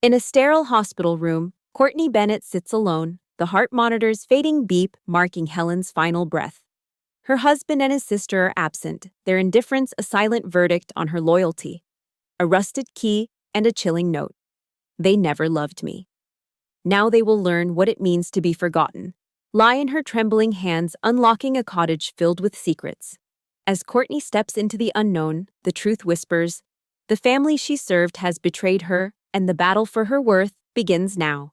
In a sterile hospital room, Courtney Bennett sits alone, the heart monitor's fading beep marking Helen's final breath. Her husband and his sister are absent, their indifference a silent verdict on her loyalty. A rusted key and a chilling note. They never loved me. Now they will learn what it means to be forgotten. Lie in her trembling hands, unlocking a cottage filled with secrets. As Courtney steps into the unknown, the truth whispers, the family she served has betrayed her, and the battle for her worth begins now.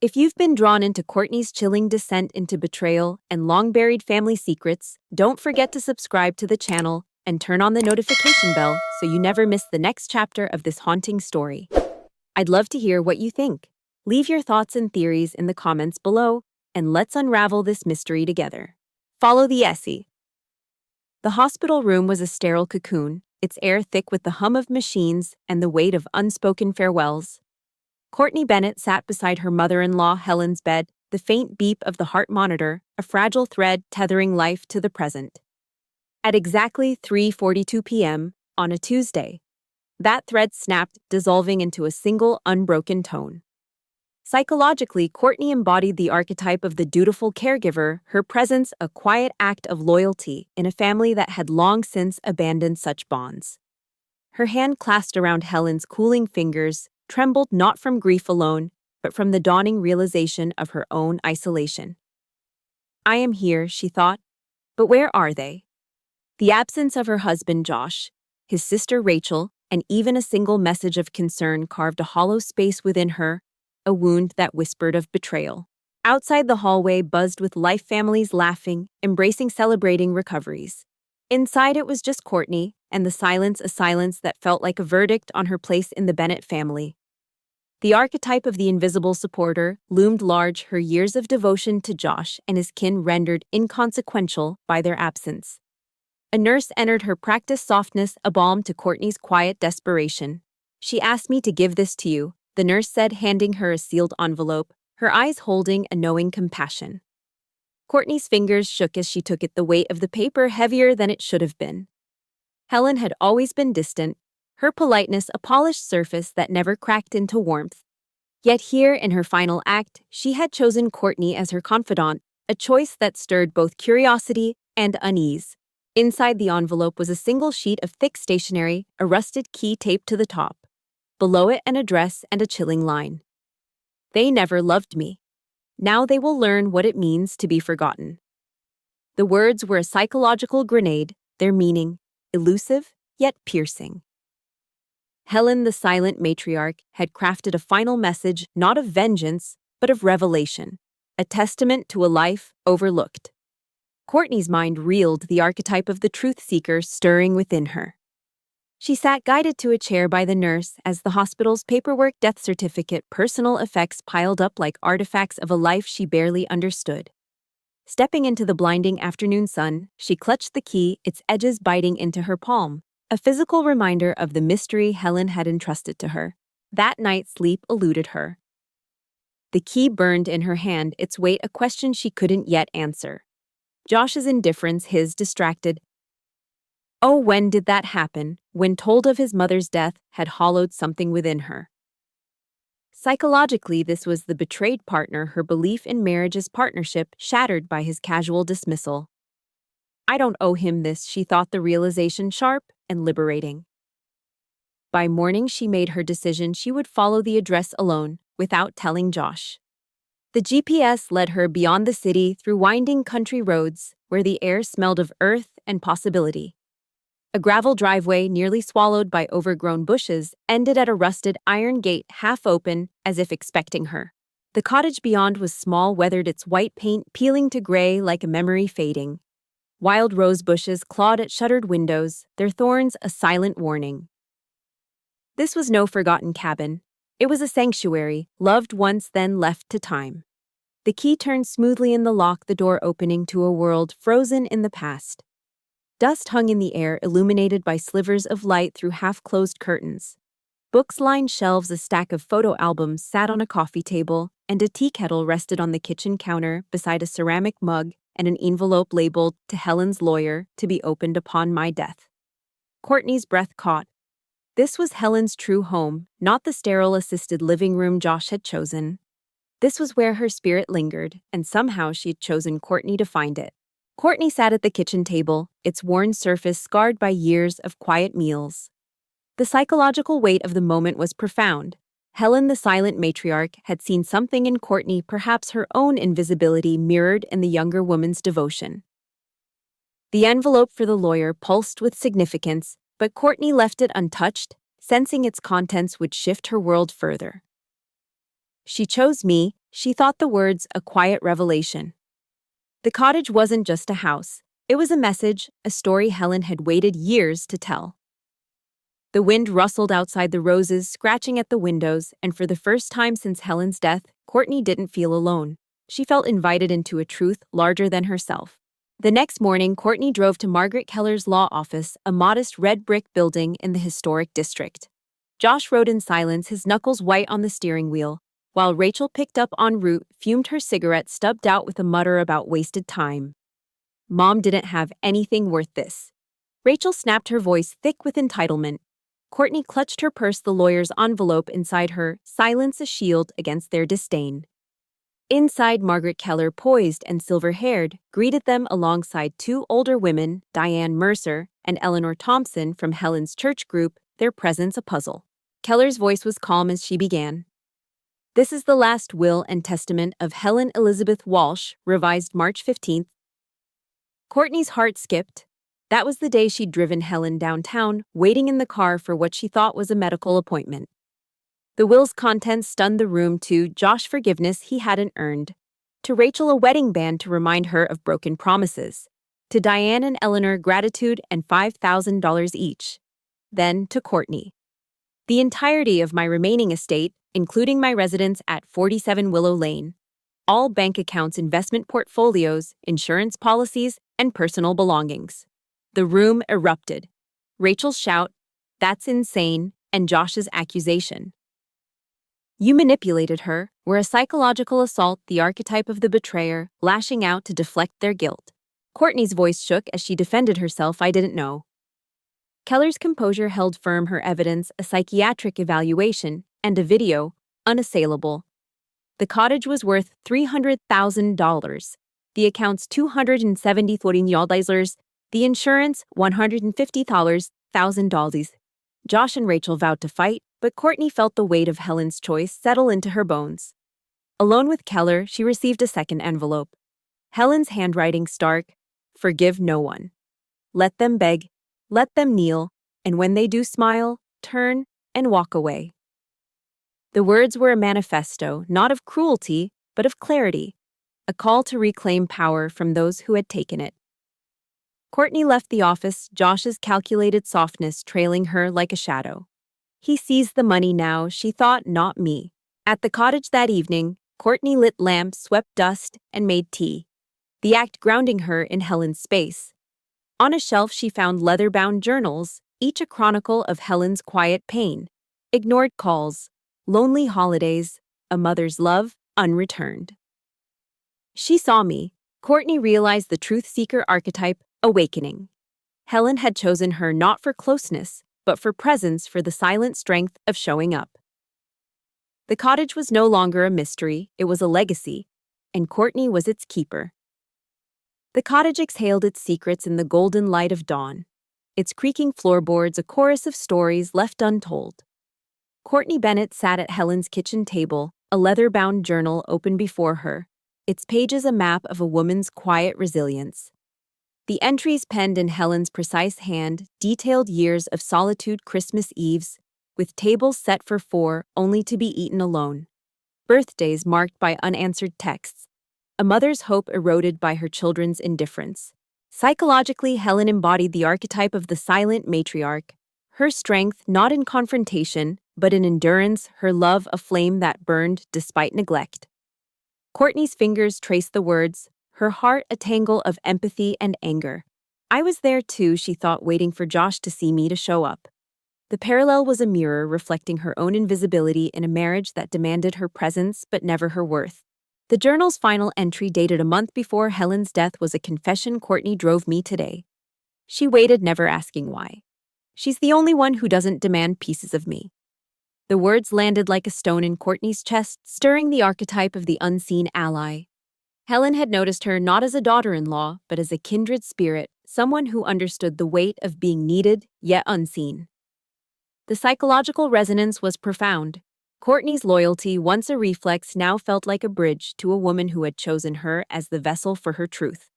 If you've been drawn into Courtney's chilling descent into betrayal and long-buried family secrets, don't forget to subscribe to the channel and turn on the notification bell so you never miss the next chapter of this haunting story. I'd love to hear what you think. Leave your thoughts and theories in the comments below, and let's unravel this mystery together. Follow the essay. The hospital room was a sterile cocoon, its air thick with the hum of machines and the weight of unspoken farewells. Courtney Bennett sat beside her mother-in-law Helen's bed, the faint beep of the heart monitor, a fragile thread tethering life to the present. At exactly 3:42 p.m. on a Tuesday, that thread snapped, dissolving into a single, unbroken tone. Psychologically, Courtney embodied the archetype of the dutiful caregiver, her presence a quiet act of loyalty in a family that had long since abandoned such bonds. Her hand clasped around Helen's cooling fingers trembled not from grief alone, but from the dawning realization of her own isolation. I am here, she thought, but where are they? The absence of her husband Josh, his sister Rachel, and even a single message of concern carved a hollow space within her, a wound that whispered of betrayal. Outside the hallway buzzed with life families laughing, embracing, celebrating recoveries. Inside it was just Courtney, and the silence a silence that felt like a verdict on her place in the Bennett family. The archetype of the invisible supporter loomed large, her years of devotion to Josh and his kin rendered inconsequential by their absence. A nurse entered, her practice softness a balm to Courtney's quiet desperation. She asked me to give this to you, the nurse said, handing her a sealed envelope, her eyes holding a knowing compassion. Courtney's fingers shook as she took it, the weight of the paper heavier than it should have been. Helen had always been distant, her politeness a polished surface that never cracked into warmth. Yet here, in her final act, she had chosen Courtney as her confidant, a choice that stirred both curiosity and unease. Inside the envelope was a single sheet of thick stationery, a rusted key taped to the top. Below it, an address and a chilling line. They never loved me. Now they will learn what it means to be forgotten. The words were a psychological grenade, their meaning elusive yet piercing. Helen, the silent matriarch, had crafted a final message not of vengeance, but of revelation, a testament to a life overlooked. Courtney's mind reeled, the archetype of the truth-seeker stirring within her. She sat guided to a chair by the nurse as the hospital's paperwork, death certificate, personal effects piled up like artifacts of a life she barely understood. Stepping into the blinding afternoon sun, she clutched the key, its edges biting into her palm, a physical reminder of the mystery Helen had entrusted to her. That night, sleep eluded her. The key burned in her hand, its weight a question she couldn't yet answer. Josh's indifference, his distracted, "Oh, when did that happen?" when told of his mother's death, had hollowed something within her. Psychologically, this was the betrayed partner, her belief in marriage as partnership shattered by his casual dismissal. I don't owe him this, she thought, the realization sharp and liberating. By morning, she made her decision she would follow the address alone, without telling Josh. The GPS led her beyond the city through winding country roads where the air smelled of earth and possibility. A gravel driveway, nearly swallowed by overgrown bushes, ended at a rusted iron gate half open as if expecting her. The cottage beyond was small, weathered, its white paint peeling to gray like a memory fading. Wild rose bushes clawed at shuttered windows, their thorns a silent warning. This was no forgotten cabin. It was a sanctuary, loved once, then left to time. The key turned smoothly in the lock, the door opening to a world frozen in the past. Dust hung in the air, illuminated by slivers of light through half-closed curtains. Books lined shelves, a stack of photo albums sat on a coffee table, and a tea kettle rested on the kitchen counter beside a ceramic mug and an envelope labeled, "To Helen's lawyer, to be opened upon my death." Courtney's breath caught. This was Helen's true home, not the sterile assisted living room Josh had chosen. This was where her spirit lingered, and somehow she had chosen Courtney to find it. Courtney sat at the kitchen table, its worn surface scarred by years of quiet meals. The psychological weight of the moment was profound. Helen, the silent matriarch, had seen something in Courtney, perhaps her own invisibility mirrored in the younger woman's devotion. The envelope for the lawyer pulsed with significance, but Courtney left it untouched, sensing its contents would shift her world further. She chose me, she thought, the words a quiet revelation. The cottage wasn't just a house. It was a message, a story Helen had waited years to tell. The wind rustled outside the roses, scratching at the windows, and for the first time since Helen's death, Courtney didn't feel alone. She felt invited into a truth larger than herself. The next morning, Courtney drove to Margaret Keller's law office, a modest red brick building in the historic district. Josh rode in silence, his knuckles white on the steering wheel, while Rachel, picked up en route, fumed, her cigarette stubbed out with a mutter about wasted time. Mom didn't have anything worth this. Rachel snapped, her voice thick with entitlement. Courtney clutched her purse, the lawyer's envelope inside her, silence a shield against their disdain. Inside, Margaret Keller, poised and silver-haired, greeted them alongside two older women, Diane Mercer and Eleanor Thompson from Helen's church group, their presence a puzzle. Keller's voice was calm as she began. This is the last will and testament of Helen Elizabeth Walsh, revised March 15th. Courtney's heart skipped. That was the day she'd driven Helen downtown, waiting in the car for what she thought was a medical appointment. The will's contents stunned the room. To Josh, forgiveness he hadn't earned. To Rachel, a wedding band to remind her of broken promises. To Diane and Eleanor, gratitude and $5,000 each. Then to Courtney. The entirety of my remaining estate, including my residence at 47 Willow Lane. All bank accounts, investment portfolios, insurance policies, and personal belongings. The room erupted. Rachel's shout, "That's insane," and Josh's accusation. "You manipulated her," were a psychological assault, the archetype of the betrayer, lashing out to deflect their guilt. Courtney's voice shook as she defended herself. "I didn't know." Keller's composure held firm, her evidence, a psychiatric evaluation, and a video, unassailable. The cottage was worth $300,000. The accounts $270,000. The insurance, $150,000. Josh and Rachel vowed to fight, but Courtney felt the weight of Helen's choice settle into her bones. Alone with Keller, she received a second envelope. Helen's handwriting stark, "Forgive no one. Let them beg, let them kneel, and when they do smile, turn and walk away." The words were a manifesto, not of cruelty, but of clarity, a call to reclaim power from those who had taken it. Courtney left the office, Josh's calculated softness trailing her like a shadow. He sees the money now, she thought, not me. At the cottage that evening, Courtney lit lamps, swept dust, and made tea, the act grounding her in Helen's space. On a shelf she found leather-bound journals, each a chronicle of Helen's quiet pain, ignored calls, lonely holidays, a mother's love unreturned. She saw me. Courtney realized the truth-seeker archetype, awakening. Helen had chosen her not for closeness, but for presence, for the silent strength of showing up. The cottage was no longer a mystery, it was a legacy, and Courtney was its keeper. The cottage exhaled its secrets in the golden light of dawn, its creaking floorboards a chorus of stories left untold. Courtney Bennett sat at Helen's kitchen table, a leather-bound journal open before her, its pages a map of a woman's quiet resilience. The entries, penned in Helen's precise hand, detailed years of solitude, Christmas Eves, with tables set for four only to be eaten alone. Birthdays marked by unanswered texts. A mother's hope eroded by her children's indifference. Psychologically, Helen embodied the archetype of the silent matriarch. Her strength, not in confrontation, but in endurance, her love a flame that burned despite neglect. Courtney's fingers traced the words, her heart a tangle of empathy and anger. I was there too, she thought, waiting for Josh to see me, to show up. The parallel was a mirror reflecting her own invisibility in a marriage that demanded her presence but never her worth. The journal's final entry, dated a month before Helen's death, was a confession. Courtney drove me today. She waited, never asking why. She's the only one who doesn't demand pieces of me. The words landed like a stone in Courtney's chest, stirring the archetype of the unseen ally. Helen had noticed her not as a daughter-in-law, but as a kindred spirit, someone who understood the weight of being needed, yet unseen. The psychological resonance was profound. Courtney's loyalty, once a reflex, now felt like a bridge to a woman who had chosen her as the vessel for her truth.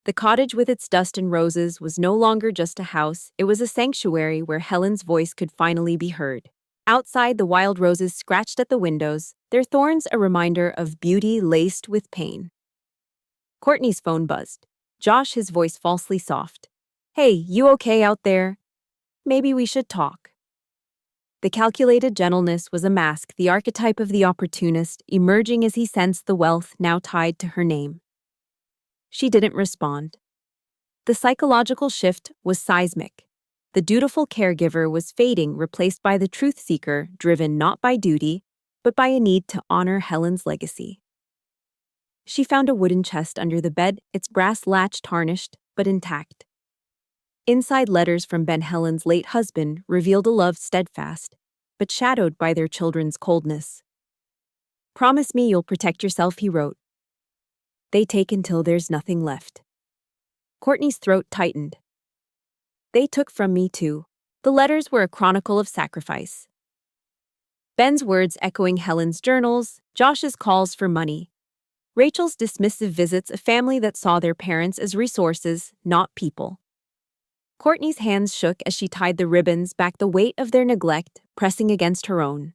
The cottage with its dust and roses was no longer just a house, it was a sanctuary where Helen's voice could finally be heard. Outside, the wild roses scratched at the windows, their thorns a reminder of beauty laced with pain. Courtney's phone buzzed. Josh, his voice falsely soft. "Hey, you okay out there? Maybe we should talk." The calculated gentleness was a mask, the archetype of the opportunist, emerging as he sensed the wealth now tied to her name. She didn't respond. The psychological shift was seismic. The dutiful caregiver was fading, replaced by the truth seeker, driven not by duty, but by a need to honor Helen's legacy. She found a wooden chest under the bed, its brass latch tarnished, but intact. Inside, letters from Ben, Helen's late husband, revealed a love steadfast, but shadowed by their children's coldness. "Promise me you'll protect yourself," he wrote. "They take until there's nothing left." Courtney's throat tightened. "They took from me too." The letters were a chronicle of sacrifice. Ben's words echoing Helen's journals, Josh's calls for money. Rachel's dismissive visits, a family that saw their parents as resources, not people. Courtney's hands shook as she tied the ribbons back, the weight of their neglect pressing against her own.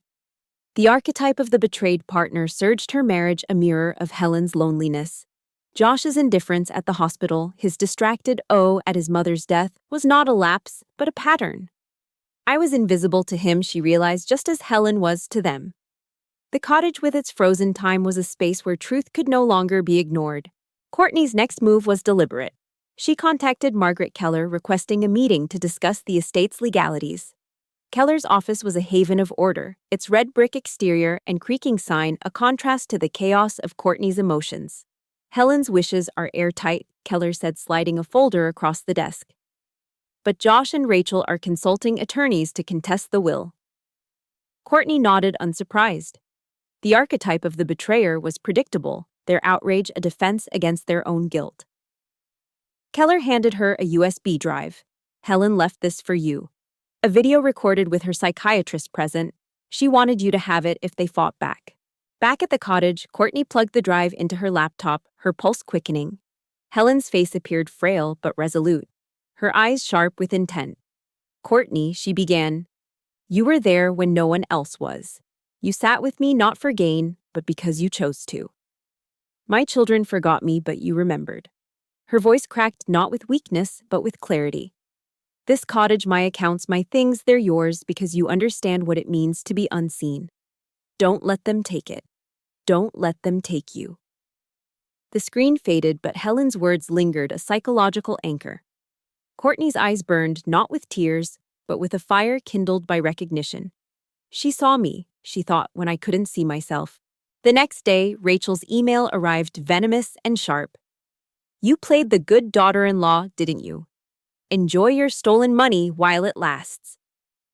The archetype of the betrayed partner surged, her marriage a mirror of Helen's loneliness. Josh's indifference at the hospital, his distracted at his mother's death, was not a lapse, but a pattern. I was invisible to him, she realized, just as Helen was to them. The cottage with its frozen time was a space where truth could no longer be ignored. Courtney's next move was deliberate. She contacted Margaret Keller, requesting a meeting to discuss the estate's legalities. Keller's office was a haven of order, its red brick exterior and creaking sign a contrast to the chaos of Courtney's emotions. "Helen's wishes are airtight," Keller said, sliding a folder across the desk. "But Josh and Rachel are consulting attorneys to contest the will." Courtney nodded, unsurprised. The archetype of the betrayer was predictable, their outrage a defense against their own guilt. Keller handed her a USB drive. "Helen left this for you. A video recorded with her psychiatrist present. She wanted you to have it if they fought back." Back at the cottage, Courtney plugged the drive into her laptop, her pulse quickening. Helen's face appeared frail but resolute, her eyes sharp with intent. "Courtney," she began, "you were there when no one else was. You sat with me not for gain, but because you chose to. My children forgot me, but you remembered." Her voice cracked not with weakness, but with clarity. "This cottage, my accounts, my things, they're yours because you understand what it means to be unseen. Don't let them take it. Don't let them take you." The screen faded, but Helen's words lingered, a psychological anchor. Courtney's eyes burned, not with tears, but with a fire kindled by recognition. She saw me, she thought, when I couldn't see myself. The next day, Rachel's email arrived, venomous and sharp. "You played the good daughter-in-law, didn't you? Enjoy your stolen money while it lasts."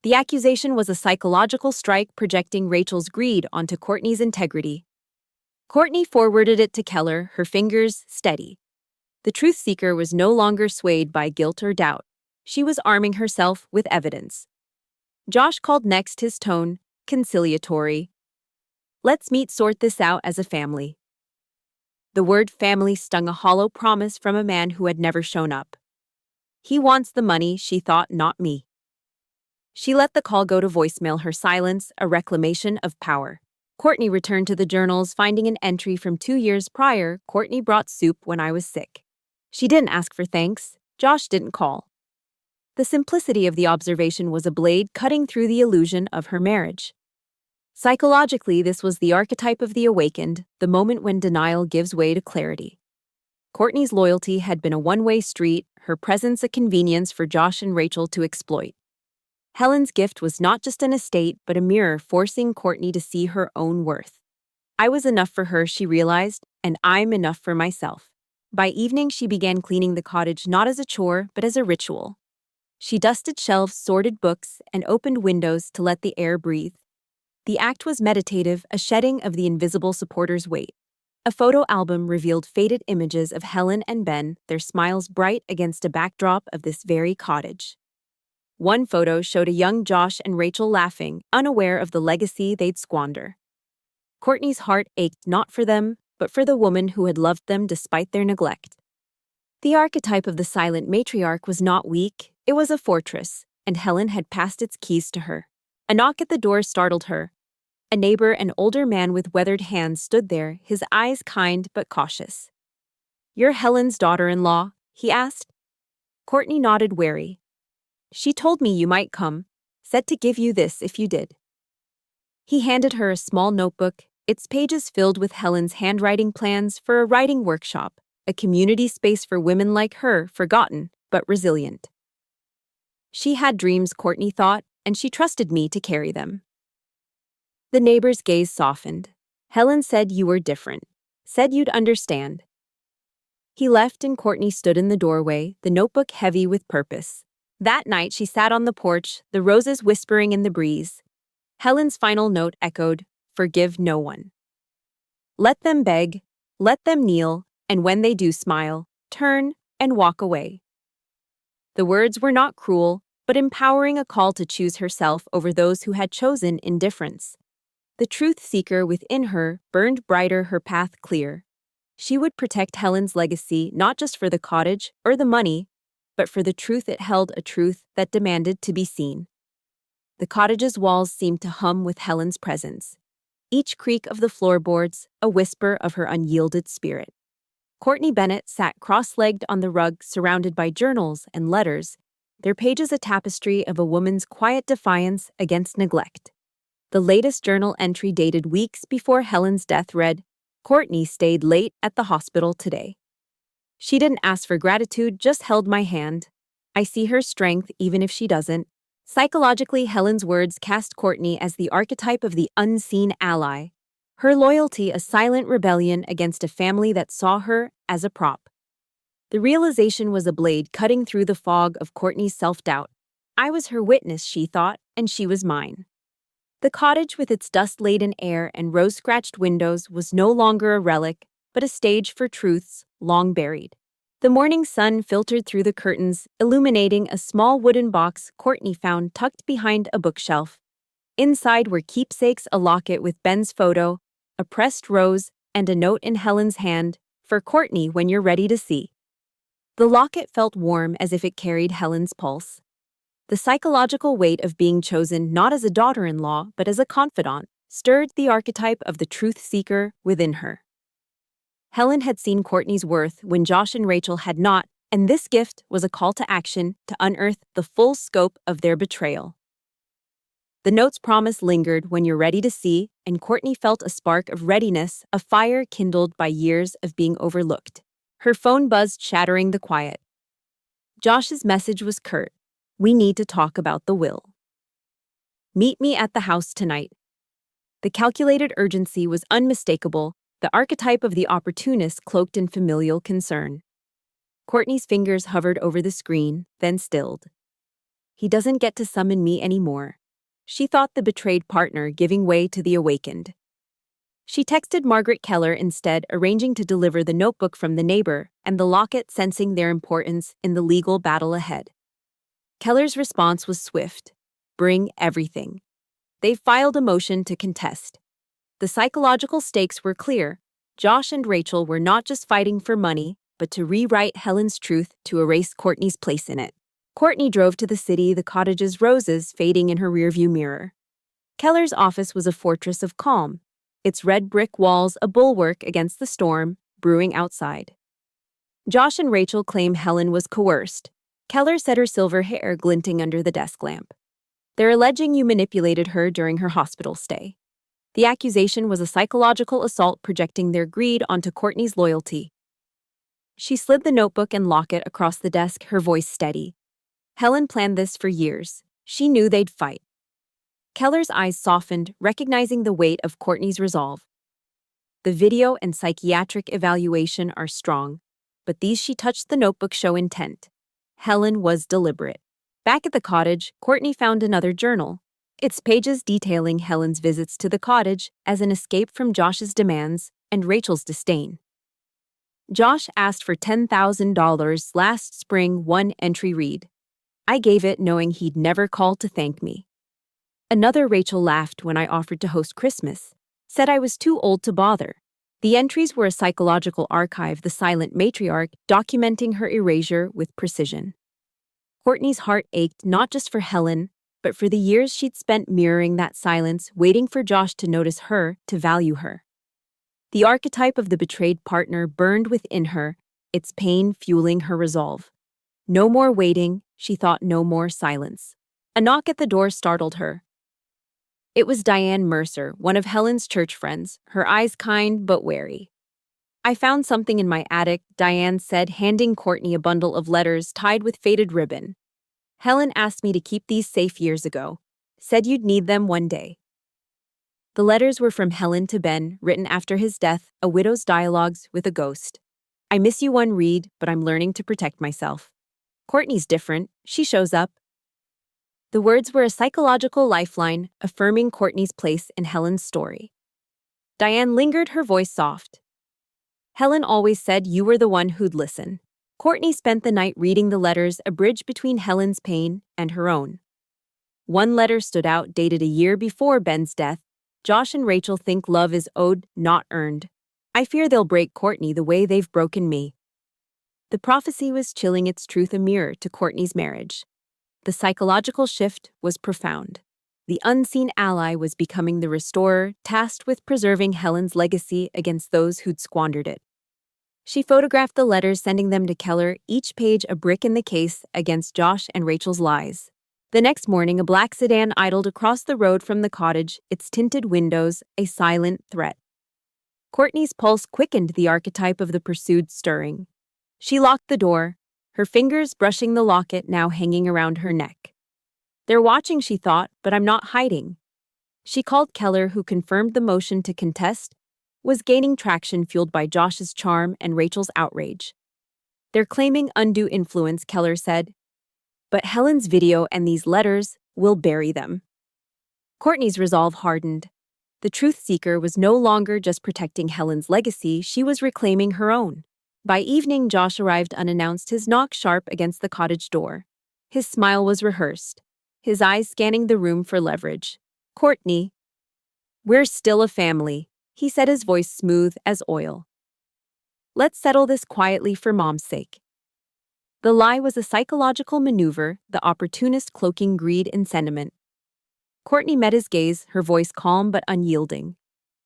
The accusation was a psychological strike, projecting Rachel's greed onto Courtney's integrity. Courtney forwarded it to Keller, her fingers steady. The truth seeker was no longer swayed by guilt or doubt. She was arming herself with evidence. Josh called next, his tone conciliatory. "Let's meet, sort this out as a family." The word family stung, a hollow promise from a man who had never shown up. "He wants the money," she thought, "not me." She let the call go to voicemail, her silence a reclamation of power. Courtney returned to the journals, finding an entry from 2 years prior. "Courtney brought soup when I was sick. She didn't ask for thanks. Josh didn't call." The simplicity of the observation was a blade cutting through the illusion of her marriage. Psychologically, this was the archetype of the awakened, the moment when denial gives way to clarity. Courtney's loyalty had been a one-way street, her presence a convenience for Josh and Rachel to exploit. Helen's gift was not just an estate, but a mirror forcing Courtney to see her own worth. I was enough for her, she realized, and I'm enough for myself. By evening, she began cleaning the cottage not as a chore, but as a ritual. She dusted shelves, sorted books, and opened windows to let the air breathe. The act was meditative, a shedding of the invisible supporter's weight. A photo album revealed faded images of Helen and Ben, their smiles bright against a backdrop of this very cottage. One photo showed a young Josh and Rachel laughing, unaware of the legacy they'd squander. Courtney's heart ached not for them, but for the woman who had loved them despite their neglect. The archetype of the silent matriarch was not weak, it was a fortress, and Helen had passed its keys to her. A knock at the door startled her. A neighbor, an older man with weathered hands, stood there, his eyes kind but cautious. "You're Helen's daughter-in-law?" he asked. Courtney nodded, wary. "She told me you might come, said to give you this if you did." He handed her a small notebook, its pages filled with Helen's handwriting plans for a writing workshop, a community space for women like her, forgotten but resilient. She had dreams, Courtney thought, and she trusted me to carry them. The neighbor's gaze softened. "Helen said you were different, said you'd understand." He left and Courtney stood in the doorway, the notebook heavy with purpose. That night she sat on the porch, the roses whispering in the breeze. Helen's final note echoed, "Forgive no one. Let them beg, let them kneel, and when they do smile, turn and walk away." The words were not cruel, but empowering, a call to choose herself over those who had chosen indifference. The truth seeker within her burned brighter, her path clear. She would protect Helen's legacy not just for the cottage or the money, but for the truth it held, a truth that demanded to be seen. The cottage's walls seemed to hum with Helen's presence. Each creak of the floorboards, a whisper of her unyielded spirit. Courtney Bennett sat cross-legged on the rug, surrounded by journals and letters, their pages a tapestry of a woman's quiet defiance against neglect. The latest journal entry, dated weeks before Helen's death, read, "Courtney stayed late at the hospital today. She didn't ask for gratitude, just held my hand. I see her strength even if she doesn't." Psychologically, Helen's words cast Courtney as the archetype of the unseen ally, her loyalty a silent rebellion against a family that saw her as a prop. The realization was a blade cutting through the fog of Courtney's self-doubt. I was her witness, she thought, and she was mine. The cottage, with its dust-laden air and rose-scratched windows, was no longer a relic, but a stage for truths long buried. The morning sun filtered through the curtains, illuminating a small wooden box Courtney found tucked behind a bookshelf. Inside were keepsakes, a locket with Ben's photo, a pressed rose, and a note in Helen's hand, "For Courtney when you're ready to see." The locket felt warm, as if it carried Helen's pulse. The psychological weight of being chosen not as a daughter-in-law but as a confidant stirred the archetype of the truth seeker within her. Helen had seen Courtney's worth when Josh and Rachel had not, and this gift was a call to action to unearth the full scope of their betrayal. The note's promise lingered, "When you're ready to see," and Courtney felt a spark of readiness, a fire kindled by years of being overlooked. Her phone buzzed, shattering the quiet. Josh's message was curt. "We need to talk about the will. Meet me at the house tonight." The calculated urgency was unmistakable, the archetype of the opportunist cloaked in familial concern. Courtney's fingers hovered over the screen, then stilled. "He doesn't get to summon me anymore," she thought, the betrayed partner giving way to the awakened. She texted Margaret Keller instead, arranging to deliver the notebook from the neighbor and the locket, sensing their importance in the legal battle ahead. Keller's response was swift. "Bring everything." They filed a motion to contest. The psychological stakes were clear. Josh and Rachel were not just fighting for money, but to rewrite Helen's truth, to erase Courtney's place in it. Courtney drove to the city, the cottage's roses fading in her rearview mirror. Keller's office was a fortress of calm, its red brick walls a bulwark against the storm brewing outside. Josh and Rachel claim Helen was coerced. Keller said, her silver hair glinting under the desk lamp. "They're alleging you manipulated her during her hospital stay." The accusation was a psychological assault, projecting their greed onto Courtney's loyalty. She slid the notebook and locket across the desk, her voice steady. "Helen planned this for years. She knew they'd fight." Keller's eyes softened, recognizing the weight of Courtney's resolve. "The video and psychiatric evaluation are strong, but these," she touched the notebook, "show intent. Helen was deliberate." Back at the cottage, Courtney found another journal, its pages detailing Helen's visits to the cottage as an escape from Josh's demands and Rachel's disdain. Josh asked for $10,000 last spring, one entry read. I gave it knowing he'd never call to thank me. Another Rachel laughed when I offered to host Christmas, said I was too old to bother. The entries were a psychological archive, the silent matriarch documenting her erasure with precision. Courtney's heart ached not just for Helen, but for the years she'd spent mirroring that silence, waiting for Josh to notice her, to value her. The archetype of the betrayed partner burned within her, its pain fueling her resolve. No more waiting, she thought, no more silence. A knock at the door startled her. It was Diane Mercer, one of Helen's church friends, her eyes kind but wary. I found something in my attic, Diane said, handing Courtney a bundle of letters tied with faded ribbon. Helen asked me to keep these safe years ago. Said you'd need them one day. The letters were from Helen to Ben, written after his death, a widow's dialogues with a ghost. I miss you, one read, but I'm learning to protect myself. Courtney's different. She shows up. The words were a psychological lifeline, affirming Courtney's place in Helen's story. Diane lingered, her voice soft. Helen always said you were the one who'd listen. Courtney spent the night reading the letters, a bridge between Helen's pain and her own. One letter stood out, dated a year before Ben's death. Josh and Rachel think love is owed, not earned. I fear they'll break Courtney the way they've broken me. The prophecy was chilling, its truth a mirror to Courtney's marriage. The psychological shift was profound. The unseen ally was becoming the restorer, tasked with preserving Helen's legacy against those who'd squandered it. She photographed the letters, sending them to Keller, each page a brick in the case against Josh and Rachel's lies. The next morning, a black sedan idled across the road from the cottage, its tinted windows a silent threat. Courtney's pulse quickened, the archetype of the pursued stirring. She locked the door, her fingers brushing the locket now hanging around her neck. They're watching, she thought, but I'm not hiding. She called Keller, who confirmed the motion to contest was gaining traction, fueled by Josh's charm and Rachel's outrage. They're claiming undue influence, Keller said. But Helen's video and these letters will bury them. Courtney's resolve hardened. The truth seeker was no longer just protecting Helen's legacy, she was reclaiming her own. By evening, Josh arrived unannounced, his knock sharp against the cottage door. His smile was rehearsed, his eyes scanning the room for leverage. Courtney, we're still a family, he said, his voice smooth as oil. Let's settle this quietly for Mom's sake. The lie was a psychological maneuver, the opportunist cloaking greed and sentiment. Courtney met his gaze, her voice calm but unyielding.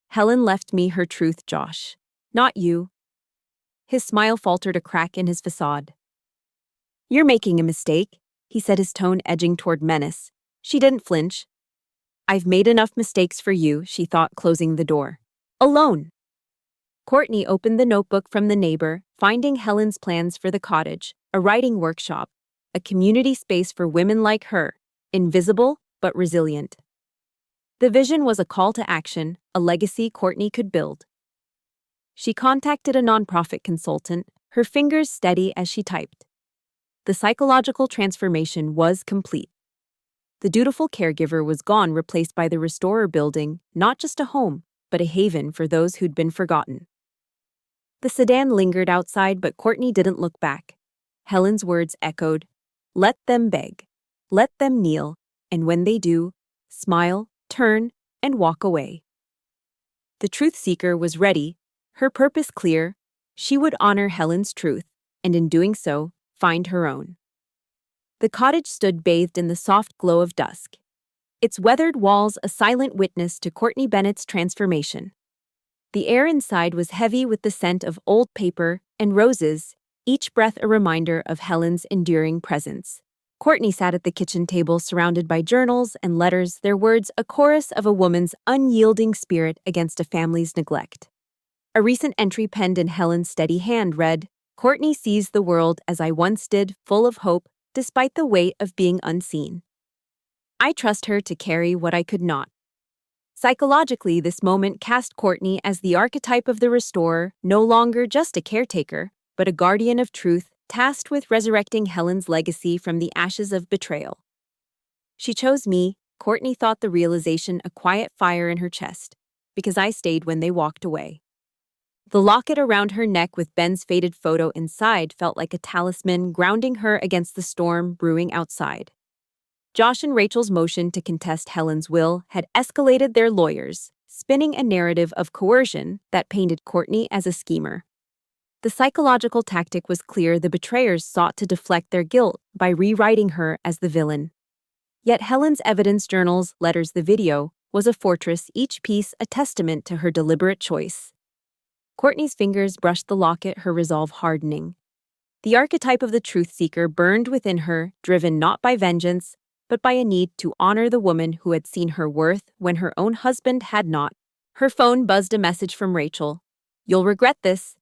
Helen left me her truth, Josh. Not you. His smile faltered, a crack in his facade. You're making a mistake, he said, his tone edging toward menace. She didn't flinch. I've made enough mistakes for you, she thought, closing the door. Alone. Courtney opened the notebook from the neighbor, finding Helen's plans for the cottage, a writing workshop, a community space for women like her, invisible but resilient. The vision was a call to action, a legacy Courtney could build. She contacted a nonprofit consultant, her fingers steady as she typed. The psychological transformation was complete. The dutiful caregiver was gone, replaced by the restorer, building not just a home, but a haven for those who'd been forgotten. The sedan lingered outside, but Courtney didn't look back. Helen's words echoed, let them beg, let them kneel, and when they do, smile, turn, and walk away. The truth seeker was ready, her purpose clear. She would honor Helen's truth, and in doing so, find her own. The cottage stood bathed in the soft glow of dusk, its weathered walls a silent witness to Courtney Bennett's transformation. The air inside was heavy with the scent of old paper and roses, each breath a reminder of Helen's enduring presence. Courtney sat at the kitchen table, surrounded by journals and letters, their words a chorus of a woman's unyielding spirit against a family's neglect. A recent entry penned in Helen's steady hand read, Courtney sees the world as I once did, full of hope, despite the weight of being unseen. I trust her to carry what I could not. Psychologically, this moment cast Courtney as the archetype of the restorer, no longer just a caretaker, but a guardian of truth tasked with resurrecting Helen's legacy from the ashes of betrayal. She chose me, Courtney thought, the realization a quiet fire in her chest, because I stayed when they walked away. The locket around her neck with Ben's faded photo inside felt like a talisman grounding her against the storm brewing outside. Josh and Rachel's motion to contest Helen's will had escalated their lawyers, spinning a narrative of coercion that painted Courtney as a schemer. The psychological tactic was clear: the betrayers sought to deflect their guilt by rewriting her as the villain. Yet Helen's evidence, journals, letters, the video, was a fortress, each piece a testament to her deliberate choice. Courtney's fingers brushed the locket, her resolve hardening. The archetype of the truth-seeker burned within her, driven not by vengeance, but by a need to honor the woman who had seen her worth when her own husband had not. Her phone buzzed a message from Rachel. "You'll regret this.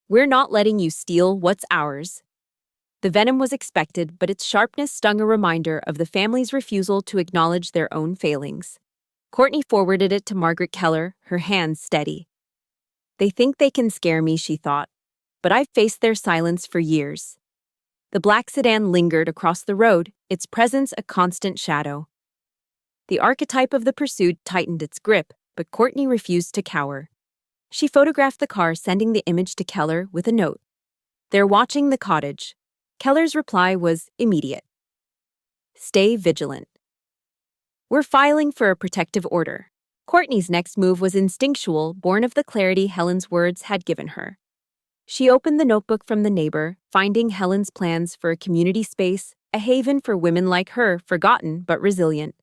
We're not letting you steal what's ours." The venom was expected, but its sharpness stung, a reminder of the family's refusal to acknowledge their own failings. Courtney forwarded it to Margaret Keller, her hands steady. "They think they can scare me," she thought, "but I've faced their silence for years." The black sedan lingered across the road, its presence a constant shadow. The archetype of the pursued tightened its grip, but Courtney refused to cower. She photographed the car, sending the image to Keller with a note. "They're watching the cottage." Keller's reply was immediate. "Stay vigilant. We're filing for a protective order." Courtney's next move was instinctual, born of the clarity Helen's words had given her. She opened the notebook from the neighbor, finding Helen's plans for a community space, a haven for women like her, forgotten but resilient.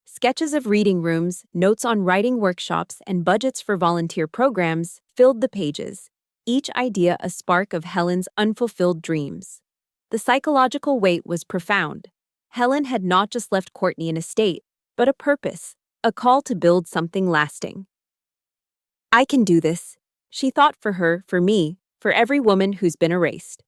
Sketches of reading rooms, notes on writing workshops, and budgets for volunteer programs filled the pages, each idea a spark of Helen's unfulfilled dreams. The psychological weight was profound. Helen had not just left Courtney an estate, but a purpose, a call to build something lasting. "I can do this," she thought, for her, for me, for every woman who's been erased.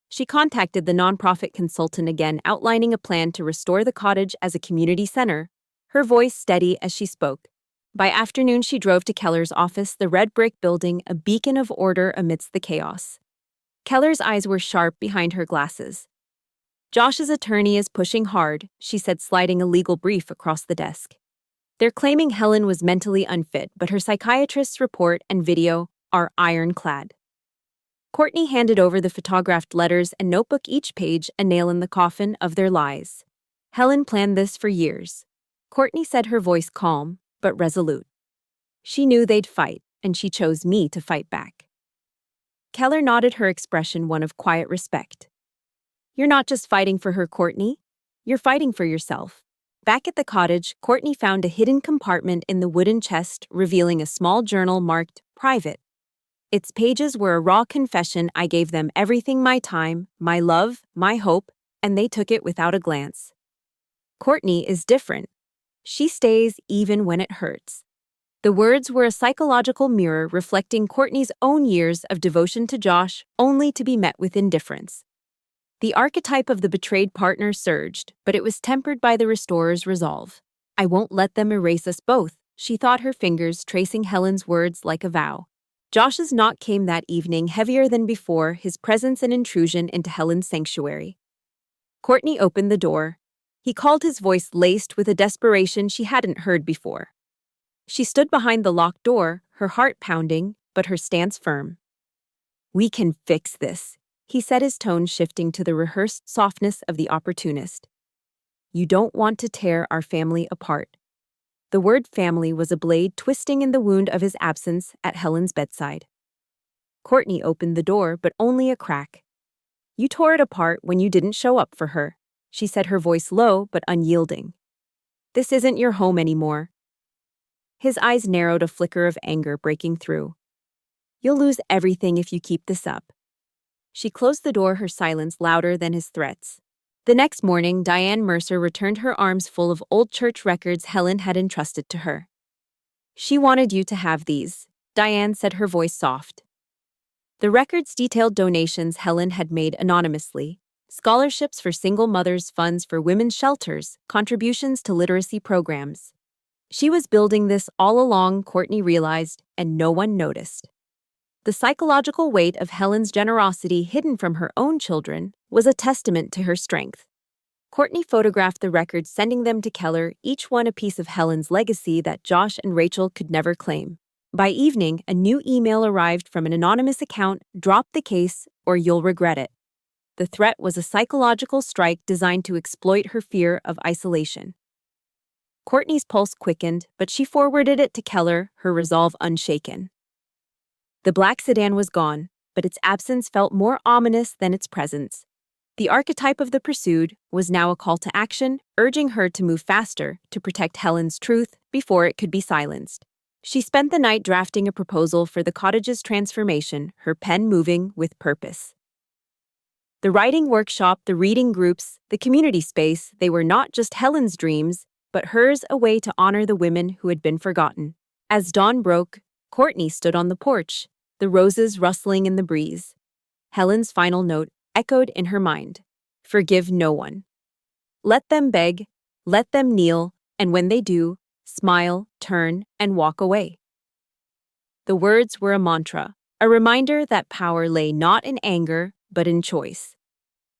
She contacted the nonprofit consultant again, outlining a plan to restore the cottage as a community center, her voice steady as she spoke. By afternoon, she drove to Keller's office, the red brick building, a beacon of order amidst the chaos. Keller's eyes were sharp behind her glasses. "Josh's attorney is pushing hard," she said, sliding a legal brief across the desk. "They're claiming Helen was mentally unfit, but her psychiatrist's report and video are ironclad." Courtney handed over the photographed letters and notebook, each page a nail in the coffin of their lies. "Helen planned this for years," Courtney said, her voice calm but resolute. "She knew they'd fight, and she chose me to fight back." Keller nodded, her expression one of quiet respect. "You're not just fighting for her, Courtney. You're fighting for yourself." Back at the cottage, Courtney found a hidden compartment in the wooden chest, revealing a small journal marked "Private." Its pages were a raw confession: "I gave them everything, my time, my love, my hope, and they took it without a glance. Courtney is different. She stays even when it hurts." The words were a psychological mirror reflecting Courtney's own years of devotion to Josh, only to be met with indifference. The archetype of the betrayed partner surged, but it was tempered by the restorer's resolve. "I won't let them erase us both," she thought, her fingers tracing Helen's words like a vow. Josh's knock came that evening, heavier than before, his presence an intrusion into Helen's sanctuary. Courtney opened the door. He called, his voice laced with a desperation she hadn't heard before. She stood behind the locked door, her heart pounding, but her stance firm. "We can fix this," he said, his tone shifting to the rehearsed softness of the opportunist. "You don't want to tear our family apart." The word family was a blade twisting in the wound of his absence at Helen's bedside. Courtney opened the door, but only a crack. "You tore it apart when you didn't show up for her," she said, her voice low but unyielding. "This isn't your home anymore." His eyes narrowed, a flicker of anger breaking through. "You'll lose everything if you keep this up." She closed the door, her silence louder than his threats. The next morning, Diane Mercer returned, her arms full of old church records Helen had entrusted to her. "She wanted you to have these," Diane said, her voice soft. The records detailed donations Helen had made anonymously, scholarships for single mothers, funds for women's shelters, contributions to literacy programs. She was building this all along, Courtney realized, and no one noticed. The psychological weight of Helen's generosity hidden from her own children was a testament to her strength. Courtney photographed the records, sending them to Keller, each one a piece of Helen's legacy that Josh and Rachel could never claim. By evening, a new email arrived from an anonymous account: "Drop the case or you'll regret it." The threat was a psychological strike designed to exploit her fear of isolation. Courtney's pulse quickened, but she forwarded it to Keller, her resolve unshaken. The black sedan was gone, but its absence felt more ominous than its presence. The archetype of the pursued was now a call to action, urging her to move faster to protect Helen's truth before it could be silenced. She spent the night drafting a proposal for the cottage's transformation, her pen moving with purpose. The writing workshop, the reading groups, the community space, they were not just Helen's dreams, but hers, a way to honor the women who had been forgotten. As dawn broke, Courtney stood on the porch, the roses rustling in the breeze. Helen's final note echoed in her mind: "Forgive no one. Let them beg, let them kneel, and when they do, smile, turn, and walk away." The words were a mantra, a reminder that power lay not in anger, but in choice.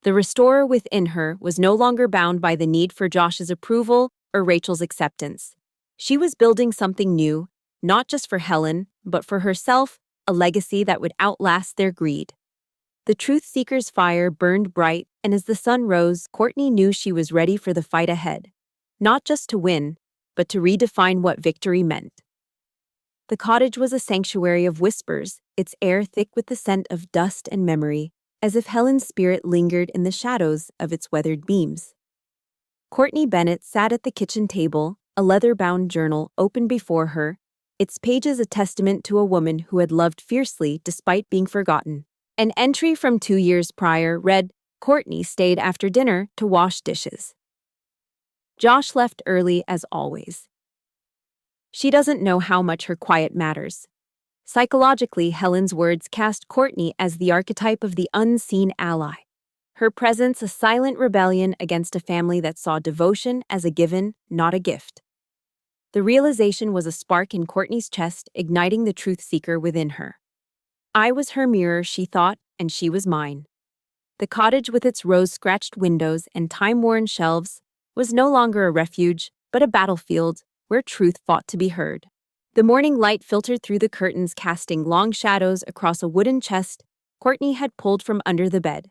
The restorer within her was no longer bound by the need for Josh's approval or Rachel's acceptance. She was building something new, not just for Helen, but for herself, a legacy that would outlast their greed. The truth seeker's fire burned bright, and as the sun rose, Courtney knew she was ready for the fight ahead. Not just to win, but to redefine what victory meant. The cottage was a sanctuary of whispers, its air thick with the scent of dust and memory, as if Helen's spirit lingered in the shadows of its weathered beams. Courtney Bennett sat at the kitchen table, a leather-bound journal open before her, its pages a testament to a woman who had loved fiercely despite being forgotten. An entry from 2 years prior read, "Courtney stayed after dinner to wash dishes. Josh left early as always. She doesn't know how much her quiet matters." Psychologically, Helen's words cast Courtney as the archetype of the unseen ally. Her presence a silent rebellion against a family that saw devotion as a given, not a gift. The realization was a spark in Courtney's chest, igniting the truth seeker within her. I was her mirror, she thought, and she was mine. The cottage with its rose-scratched windows and time-worn shelves was no longer a refuge, but a battlefield where truth fought to be heard. The morning light filtered through the curtains, casting long shadows across a wooden chest Courtney had pulled from under the bed.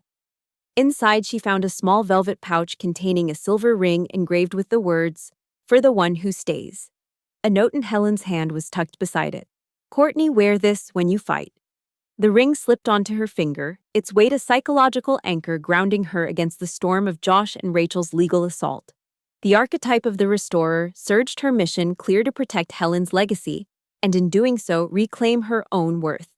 Inside, she found a small velvet pouch containing a silver ring engraved with the words, "For the one who stays." A note in Helen's hand was tucked beside it. "Courtney, wear this when you fight." The ring slipped onto her finger, its weight a psychological anchor grounding her against the storm of Josh and Rachel's legal assault. The archetype of the restorer surged, her mission clear: to protect Helen's legacy, and in doing so, reclaim her own worth.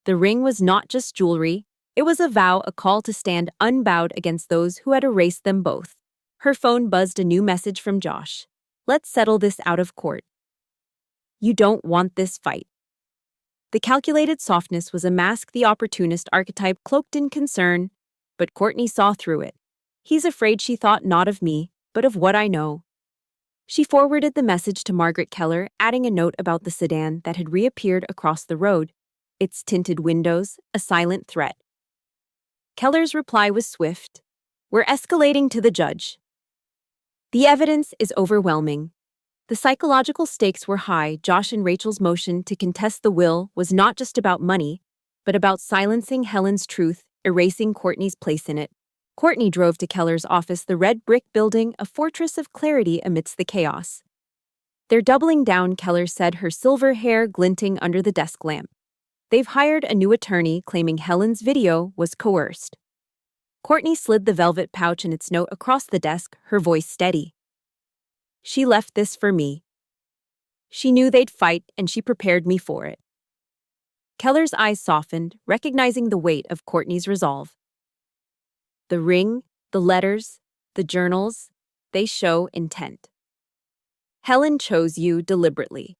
The ring was not just jewelry, it was a vow, a call to stand unbowed against those who had erased them both. Her phone buzzed, a new message from Josh. "Let's settle this out of court. You don't want this fight." The calculated softness was a mask, the opportunist archetype cloaked in concern, but Courtney saw through it. "He's afraid," she thought, "not of me, but of what I know." She forwarded the message to Margaret Keller, adding a note about the sedan that had reappeared across the road, its tinted windows a silent threat. Keller's reply was swift. "We're escalating to the judge. The evidence is overwhelming." The psychological stakes were high. Josh and Rachel's motion to contest the will was not just about money, but about silencing Helen's truth, erasing Courtney's place in it. Courtney drove to Keller's office, the red brick building, a fortress of clarity amidst the chaos. "They're doubling down," Keller said, her silver hair glinting under the desk lamp. "They've hired a new attorney, claiming Helen's video was coerced." Courtney slid the velvet pouch and its note across the desk, her voice steady. "She left this for me. She knew they'd fight, and she prepared me for it." Keller's eyes softened, recognizing the weight of Courtney's resolve. The ring, the letters, the journals, they show intent. "Helen chose you deliberately."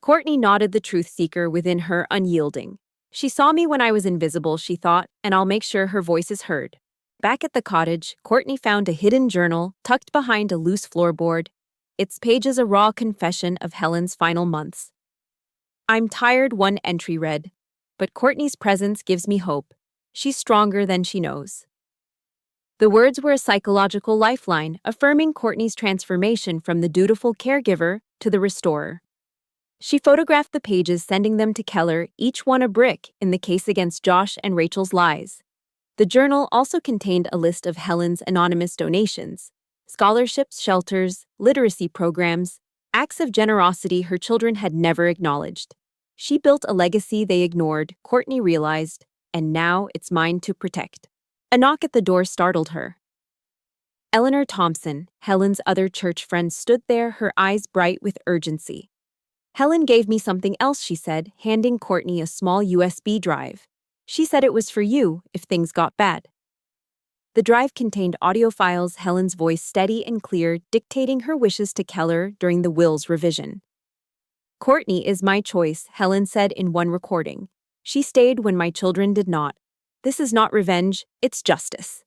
Courtney nodded, the truth seeker within her unyielding. "She saw me when I was invisible," she thought, "and I'll make sure her voice is heard." Back at the cottage, Courtney found a hidden journal tucked behind a loose floorboard, its pages a raw confession of Helen's final months. "I'm tired," one entry read. but Courtney's presence gives me hope. She's stronger than she knows." The words were a psychological lifeline, affirming Courtney's transformation from the dutiful caregiver to the restorer. She photographed the pages, sending them to Keller, each one a brick in the case against Josh and Rachel's lies. The journal also contained a list of Helen's anonymous donations, scholarships, shelters, literacy programs, acts of generosity her children had never acknowledged. She built a legacy they ignored, Courtney realized, and now it's mine to protect. A knock at the door startled her. Eleanor Thompson, Helen's other church friend, stood there, her eyes bright with urgency. "Helen gave me something else," she said, handing Courtney a small USB drive. "She said it was for you if things got bad." The drive contained audio files, Helen's voice steady and clear, dictating her wishes to Keller during the will's revision. "Courtney is my choice," Helen said in one recording. "She stayed when my children did not. This is not revenge, it's justice."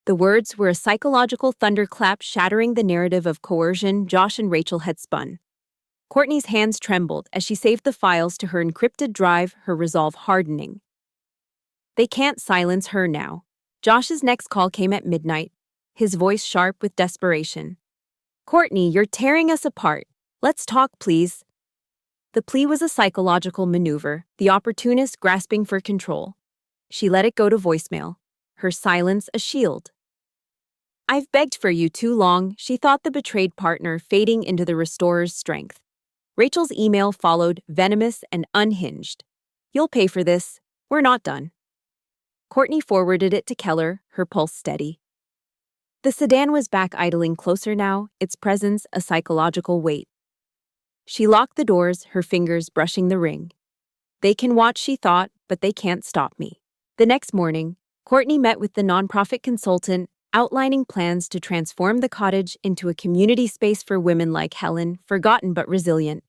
The words were a psychological thunderclap, shattering the narrative of coercion Josh and Rachel had spun. Courtney's hands trembled as she saved the files to her encrypted drive, her resolve hardening. They can't silence her now. Josh's next call came at midnight, his voice sharp with desperation. "Courtney, you're tearing us apart. Let's talk, please." The plea was a psychological maneuver, the opportunist grasping for control. She let it go to voicemail, her silence a shield. "I've begged for you too long," she thought, the betrayed partner fading into the restorer's strength. Rachel's email followed, venomous and unhinged. "You'll pay for this. We're not done." Courtney forwarded it to Keller, her pulse steady. The sedan was back, idling closer now, its presence a psychological weight. She locked the doors, her fingers brushing the ring. "They can watch," she thought, "but they can't stop me." The next morning, Courtney met with the nonprofit consultant, outlining plans to transform the cottage into a community space for women like Helen, forgotten but resilient.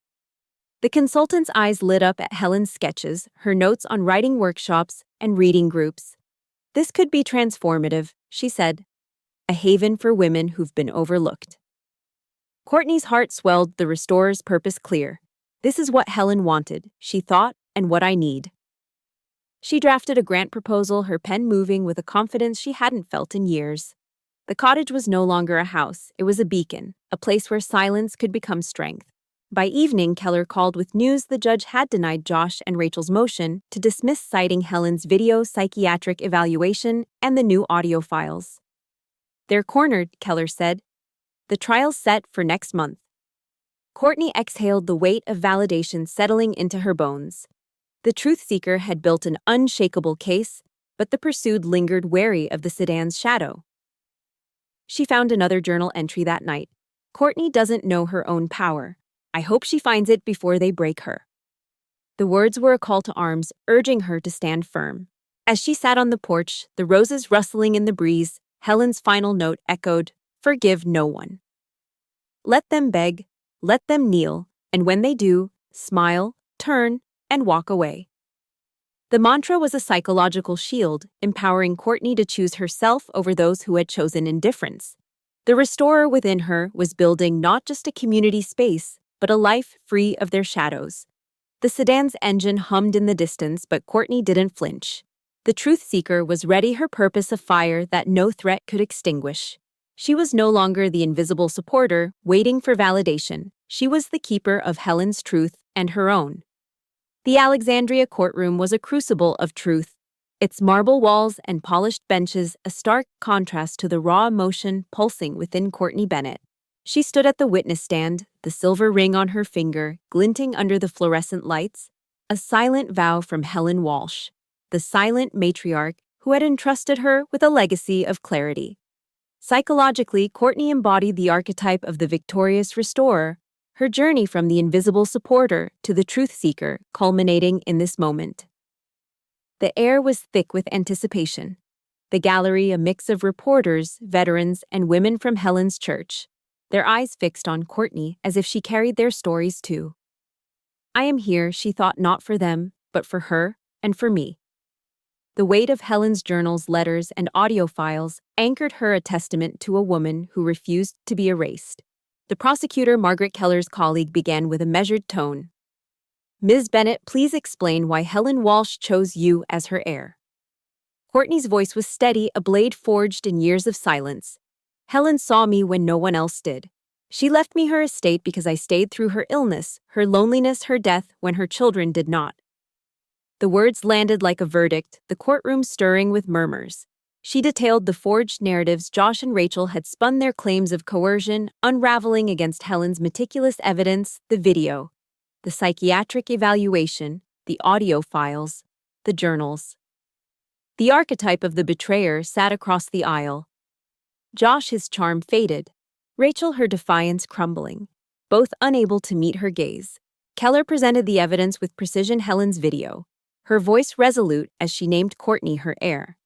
The consultant's eyes lit up at Helen's sketches, her notes on writing workshops and reading groups. "This could be transformative," she said. "A haven for women who've been overlooked." Courtney's heart swelled, the restorer's purpose clear. "This is what Helen wanted," she thought, "and what I need." She drafted a grant proposal, her pen moving with a confidence she hadn't felt in years. The cottage was no longer a house, it was a beacon, a place where silence could become strength. By evening, Keller called with news the judge had denied Josh and Rachel's motion to dismiss, citing Helen's video psychiatric evaluation and the new audio files. "They're cornered," Keller said. "The trial's set for next month." Courtney exhaled, the weight of validation settling into her bones. The truth seeker had built an unshakable case, but the pursued lingered, wary of the sedan's shadow. She found another journal entry that night. "Courtney doesn't know her own power. I hope she finds it before they break her." The words were a call to arms, urging her to stand firm. As she sat on the porch, the roses rustling in the breeze, Helen's final note echoed, "Forgive no one. Let them beg, let them kneel, and when they do, smile, turn, and walk away." The mantra was a psychological shield, empowering Courtney to choose herself over those who had chosen indifference. The restorer within her was building not just a community space, but a life free of their shadows. The sedan's engine hummed in the distance, but Courtney didn't flinch. The truth seeker was ready, her purpose a fire that no threat could extinguish. She was no longer the invisible supporter, waiting for validation. She was the keeper of Helen's truth and her own. The Alexandria courtroom was a crucible of truth, its marble walls and polished benches a stark contrast to the raw emotion pulsing within Courtney Bennett. She stood at the witness stand, the silver ring on her finger glinting under the fluorescent lights, a silent vow from Helen Walsh, the silent matriarch who had entrusted her with a legacy of clarity. Psychologically, Courtney embodied the archetype of the victorious restorer, her journey from the invisible supporter to the truth seeker culminating in this moment. The air was thick with anticipation. The gallery a mix of reporters, veterans, and women from Helen's church, their eyes fixed on Courtney as if she carried their stories too. "I am here," she thought, "not for them, but for her and for me." The weight of Helen's journals, letters, and audio files anchored her, a testament to a woman who refused to be erased. The prosecutor, Margaret Keller's colleague, began with a measured tone. Ms. Bennett, please explain why Helen Walsh chose you as her heir. Courtney's voice was steady, a blade forged in years of silence. Helen saw me when no one else did. She left me her estate because I stayed through her illness, her loneliness, her death, when her children did not. The words landed like a verdict, the courtroom stirring with murmurs. She detailed the forged narratives Josh and Rachel had spun, their claims of coercion, unraveling against Helen's meticulous evidence, the video, the psychiatric evaluation, the audio files, the journals. The archetype of the betrayer sat across the aisle. Josh, his charm faded. Rachel, her defiance crumbling. Both unable to meet her gaze. Keller presented the evidence with precision. Helen's video, her voice resolute as she named Courtney her heir.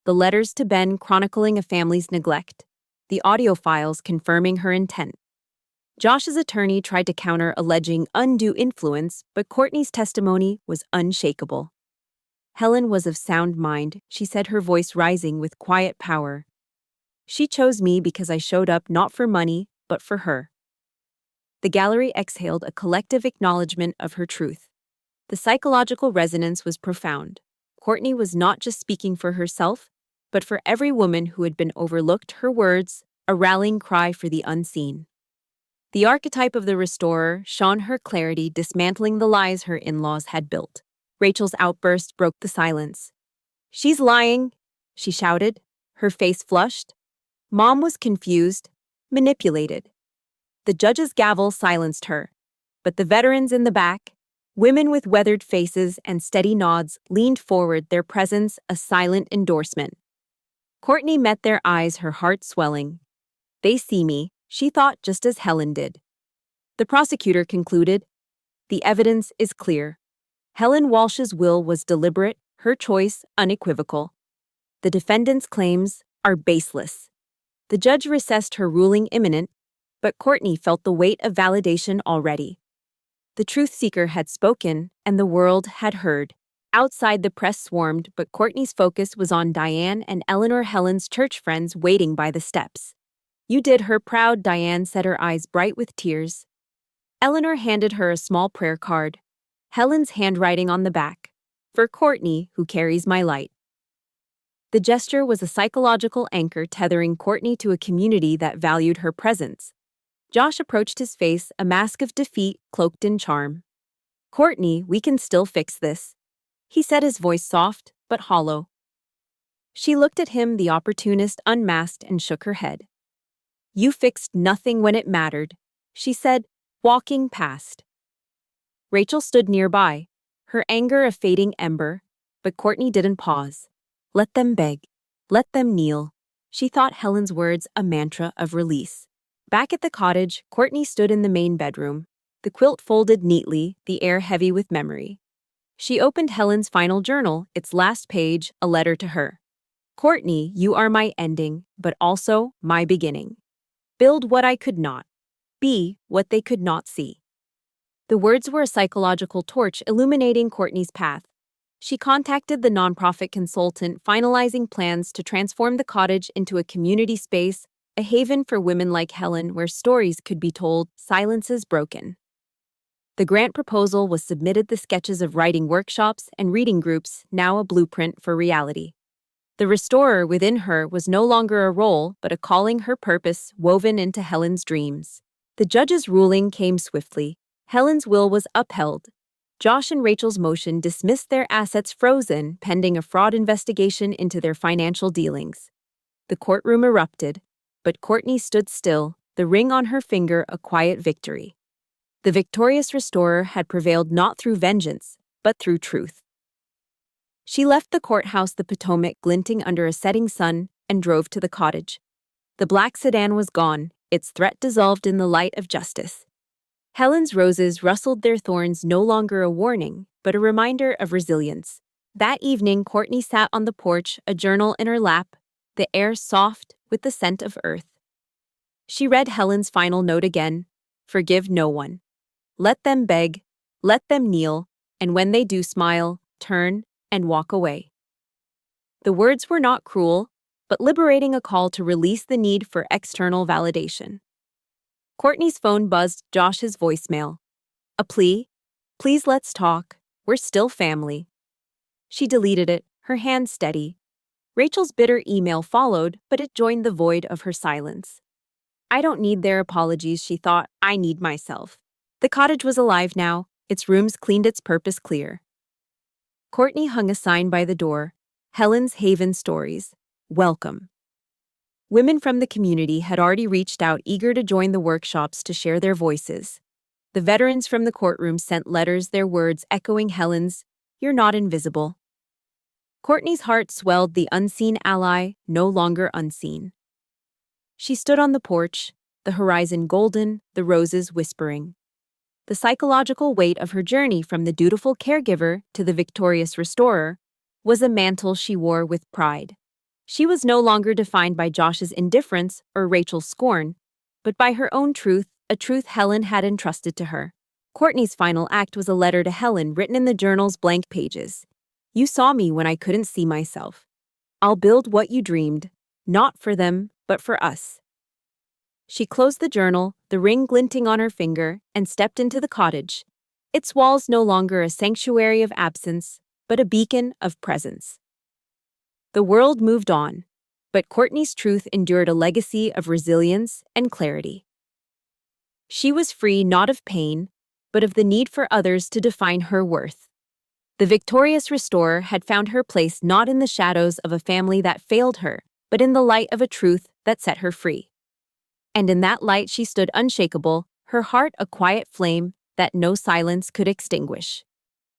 The letters to Ben chronicling a family's neglect. The audio files confirming her intent. Josh's attorney tried to counter, alleging undue influence, but Courtney's testimony was unshakable. Helen was of sound mind, she said, her voice rising with quiet power. She chose me because I showed up not for money, but for her. The gallery exhaled a collective acknowledgement of her truth. The psychological resonance was profound. Courtney was not just speaking for herself, but for every woman who had been overlooked, her words, a rallying cry for the unseen. The archetype of the restorer shone her clarity, dismantling the lies her in-laws had built. Rachel's outburst broke the silence. "She's lying," she shouted, her face flushed. Mom was confused, manipulated. The judge's gavel silenced her, but the veterans in the back, women with weathered faces and steady nods, leaned forward, their presence a silent endorsement. Courtney met their eyes, her heart swelling. "They see me," she thought, just as Helen did. The prosecutor concluded, "The evidence is clear. Helen Walsh's will was deliberate, her choice unequivocal. The defendant's claims are baseless." The judge recessed, her ruling imminent, but Courtney felt the weight of validation already. The truth seeker had spoken, and the world had heard. Outside, the press swarmed, but Courtney's focus was on Diane and Eleanor, Helen's church friends waiting by the steps. "You did her proud," Diane said, her eyes bright with tears. Eleanor handed her a small prayer card, Helen's handwriting on the back, "For Courtney, who carries my light." The gesture was a psychological anchor tethering Courtney to a community that valued her presence. Josh approached, his face a mask of defeat cloaked in charm. "Courtney, we can still fix this," he said, his voice soft but hollow. She looked at him, the opportunist, unmasked, and shook her head. "You fixed nothing when it mattered," she said, walking past. Rachel stood nearby, her anger a fading ember, but Courtney didn't pause. Let them beg. Let them kneel. She thought, Helen's words a mantra of release. Back at the cottage, Courtney stood in the main bedroom, the quilt folded neatly, the air heavy with memory. She opened Helen's final journal, its last page, a letter to her. "Courtney, you are my ending, but also my beginning. Build what I could not. Be what they could not see." The words were a psychological torch illuminating Courtney's path. She contacted the nonprofit consultant, finalizing plans to transform the cottage into a community space, a haven for women like Helen where stories could be told, silences broken. The grant proposal was submitted, the sketches of writing workshops and reading groups, now a blueprint for reality. The restorer within her was no longer a role, but a calling, her purpose woven into Helen's dreams. The judge's ruling came swiftly. Helen's will was upheld. Josh and Rachel's motion dismissed, their assets frozen, pending a fraud investigation into their financial dealings. The courtroom erupted, but Courtney stood still, the ring on her finger a quiet victory. The victorious restorer had prevailed not through vengeance, but through truth. She left the courthouse, the Potomac glinting under a setting sun, and drove to the cottage. The black sedan was gone, its threat dissolved in the light of justice. Helen's roses rustled, their thorns no longer a warning, but a reminder of resilience. That evening, Courtney sat on the porch, a journal in her lap, the air soft with the scent of earth. She read Helen's final note again: "Forgive no one. Let them beg, let them kneel, and when they do smile, turn and walk away." The words were not cruel, but liberating, a call to release the need for external validation. Courtney's phone buzzed, Josh's voicemail. A plea? Please let's talk. We're still family. She deleted it, her hand steady. Rachel's bitter email followed, but it joined the void of her silence. I don't need their apologies, she thought. I need myself. The cottage was alive now, its rooms cleaned, its purpose clear. Courtney hung a sign by the door. Helen's Haven Stories. Welcome. Women from the community had already reached out, eager to join the workshops to share their voices. The veterans from the courtroom sent letters, their words echoing Helen's, "You're not invisible." Courtney's heart swelled, the unseen ally, no longer unseen. She stood on the porch, the horizon golden, the roses whispering. The psychological weight of her journey from the dutiful caregiver to the victorious restorer was a mantle she wore with pride. She was no longer defined by Josh's indifference or Rachel's scorn, but by her own truth, a truth Helen had entrusted to her. Courtney's final act was a letter to Helen written in the journal's blank pages. You saw me when I couldn't see myself. I'll build what you dreamed, not for them, but for us. She closed the journal, the ring glinting on her finger, and stepped into the cottage. Its walls no longer a sanctuary of absence, but a beacon of presence. The world moved on, but Courtney's truth endured, a legacy of resilience and clarity. She was free not of pain, but of the need for others to define her worth. The victorious restorer had found her place not in the shadows of a family that failed her, but in the light of a truth that set her free. And in that light she stood unshakable, her heart a quiet flame that no silence could extinguish.